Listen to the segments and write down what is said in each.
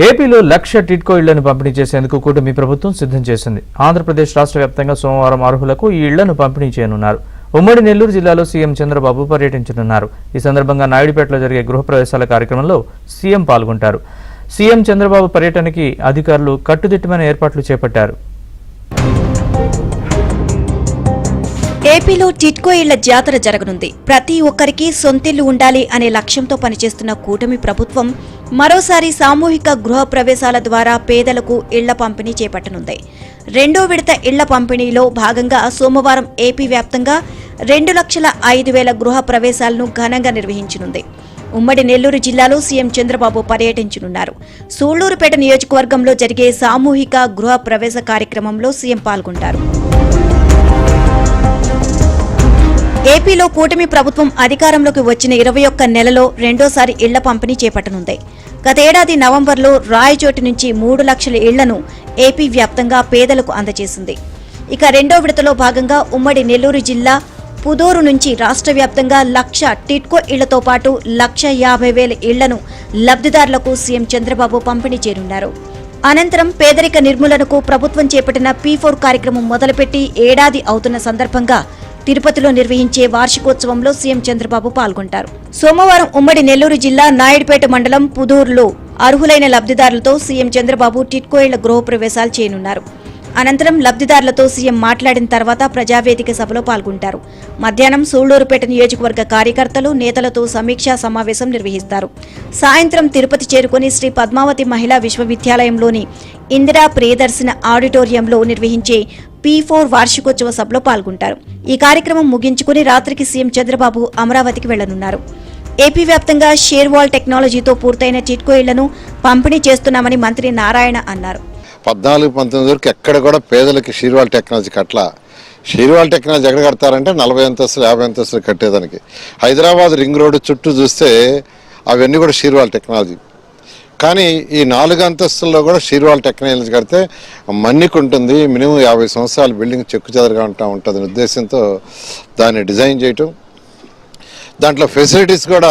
ఏపీలో 1,00,000 టిడ్కో ఇళ్లను పంపిణీ చేసేందుకు కూటమి ప్రభుత్వం సిద్ధం చేసింది. ఆంధ్రప్రదేశ్ రాష్ట్ర వ్యాప్తంగా సోమవారం అర్హులకు ఈ ఇళ్లను పంపిణీ చేయనున్నారు. ఉమ్మడి నెల్లూరు జిల్లాలో సీఎం చంద్రబాబు పర్యటించనున్నారు. ఈ సందర్భంగా నాయుడుపేటలో జరిగే గృహప్రవేశాల కార్యక్రమంలో సీఎం పాల్గొంటారు. సీఎం చంద్రబాబు పర్యటనకి అధికారులు కట్టుదిట్టమైన ఏర్పాట్లు చేపట్టారు. ఏపీలో టిడ్కో ఇళ్ల జాతర జరగనుంది. ప్రతి ఒక్కరికి సొంతిల్లు ఉండాలి అనే లక్ష్యంతో పనిచేస్తున్న కూటమి ప్రభుత్వం మరోసారి సామూహిక గృహ ప్రవేశాల ద్వారా పేదలకు ఇళ్ల పంపిణీ చేపట్టనుంది. రెండో విడత ఇళ్ల పంపిణీలో భాగంగా సోమవారం ఏపీ వ్యాప్తంగా 2,05,000 గృహ ప్రవేశాలను ఘనంగా నిర్వహించనుంది. ఉమ్మడి నెల్లూరు జిల్లాలో సీఎం చంద్రబాబు పర్యటించనున్నారు. సూళ్లూరుపేట నియోజకవర్గంలో జరిగే సామూహిక గృహ ప్రవేశ కార్యక్రమంలో సీఎం పాల్గొంటారు. ఏపీలో కూటమి ప్రభుత్వం అధికారంలోకి వచ్చిన 21 నెలలో రెండోసారి ఇళ్ల పంపిణీ చేపట్టనుంది. గతేడాది నవంబర్లో రాయచోటి నుంచి 3 లక్షల ఇళ్లను ఏపీ వ్యాప్తంగా పేదలకు అందజేసింది. ఇక రెండో విడతలో భాగంగా ఉమ్మడి నెల్లూరు జిల్లా పుదూరు నుంచి రాష్ట్ర వ్యాప్తంగా 1,00,000 టిడ్కో ఇళ్లతో పాటు 1,50,000 ఇళ్లను లబ్ధిదారులకు సీఎం చంద్రబాబు పంపిణీ చేయనున్నారు. అనంతరం పేదరిక నిర్మూలనకు ప్రభుత్వం చేపట్టిన P4 కార్యక్రమం మొదలుపెట్టి ఏడాది అవుతున్న సందర్భంగా తిరుపతిలో నిర్వహించే వార్షికోత్సవంలో సీఎం చంద్రబాబు పాల్గొంటారు. సోమవారం ఉమ్మడి నెల్లూరు జిల్లా నాయుడుపేట మండలం పుదూరులో అర్హులైన లబ్ధిదారులతో సీఎం చంద్రబాబు టిడ్కో ఇళ్ల గృహప్రవేశాలు చేయనున్నారు. అనంతరం లబ్ధిదారులతో సీఎం మాట్లాడిన తర్వాత ప్రజావేదిక సభలో పాల్గొంటారు. మధ్యాహ్నం సూళ్లూరుపేట నియోజకవర్గ కార్యకర్తలు నేతలతో సమీక్షా సమావేశం నిర్వహిస్తారు. సాయంత్రం తిరుపతి చేరుకుని శ్రీ పద్మావతి మహిళా విశ్వవిద్యాలయంలోని ఇందిరా ప్రియదర్శన ఆడిటోరియంలో నిర్వహించే P4 వార్షికోత్సవ సభలో పాల్గొంటారు. ఈ కార్యక్రమం ముగించుకుని రాత్రికి సీఎం చంద్రబాబు అమరావతికి వెళ్లనున్నారు. ఏపీ వ్యాప్తంగా షేర్వాల్ టెక్నాలజీతో పూర్తయిన టిడ్కో ఇళ్లను పంపిణీ చేస్తున్నామని మంత్రి నారాయణ అన్నారు. 14-19 వరకు ఎక్కడ కూడా పేదలకి షీర్వాల్ టెక్నాలజీ కట్లా. షీర్వాల్ టెక్నాలజీ ఎక్కడ కడతారంటే 40 అంతస్తులు 50 అంతస్తులు కట్టేదానికి. హైదరాబాద్ రింగ్ రోడ్డు చుట్టూ చూస్తే అవన్నీ కూడా షీర్వాల్ టెక్నాలజీ. కానీ ఈ 4 అంతస్తుల్లో కూడా షీర్వాల్ టెక్నాలజీ కడితే మన్నిక ఉంటుంది. మినిమం 50 సంవత్సరాలు బిల్డింగ్ చెక్కుచెదరుగా ఉంటుంది ఉద్దేశంతో దాన్ని డిజైన్ చేయటం. దాంట్లో ఫెసిలిటీస్ కూడా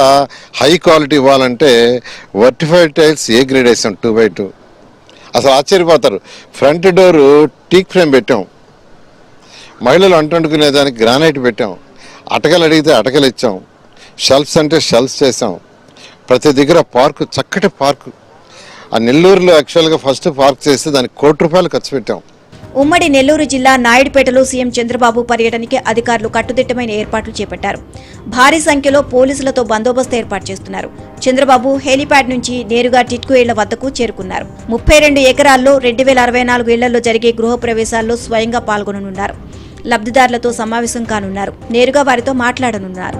హై క్వాలిటీ ఇవ్వాలంటే వర్టిఫైడ్ టైల్స్ ఏ గ్రేడేషన్ 2x2. అసలు ఆశ్చర్యపోతారు. ఫ్రంట్ డోరు టీక్ ఫ్రేమ్ పెట్టాం, మహిళలు అంటుకునేదానికి గ్రానైట్ పెట్టాం, అటకలు అడిగితే అటకలు ఇచ్చాం, షెల్ఫ్స్ అంటే షెల్ఫ్స్ చేసాం. ప్రతి దగ్గర పార్కు, చక్కటి పార్కు. ఆ నెల్లూరులో యాక్చువల్గా ఫస్ట్ పార్క్ చేస్తే దానికి ₹1,00,00,000 ఖర్చు పెట్టాం. ఉమ్మడి నెల్లూరు జిల్లా నాయుడుపేటలో సీఎం చంద్రబాబు పర్యటనకి అధికారులు కట్టుదిట్టమైన ఏర్పాట్లు చేపట్టారు. భారీ సంఖ్యలో పోలీసులతో బందోబస్తు ఏర్పాటు చేస్తున్నారు. చంద్రబాబు హెలీప్యాడ్ నుంచి నేరుగా టిడ్కో ఇళ్ల వద్దకు చేరుకున్నారు. 32 ఎకరాల్లో 2,064 ఇళ్లలో జరిగే గృహ ప్రవేశాల్లో స్వయంగా పాల్గొననున్నారు. లబ్ధిదారులతో సమావేశం కానున్నారు. నేరుగా వారితో మాట్లాడనున్నారు.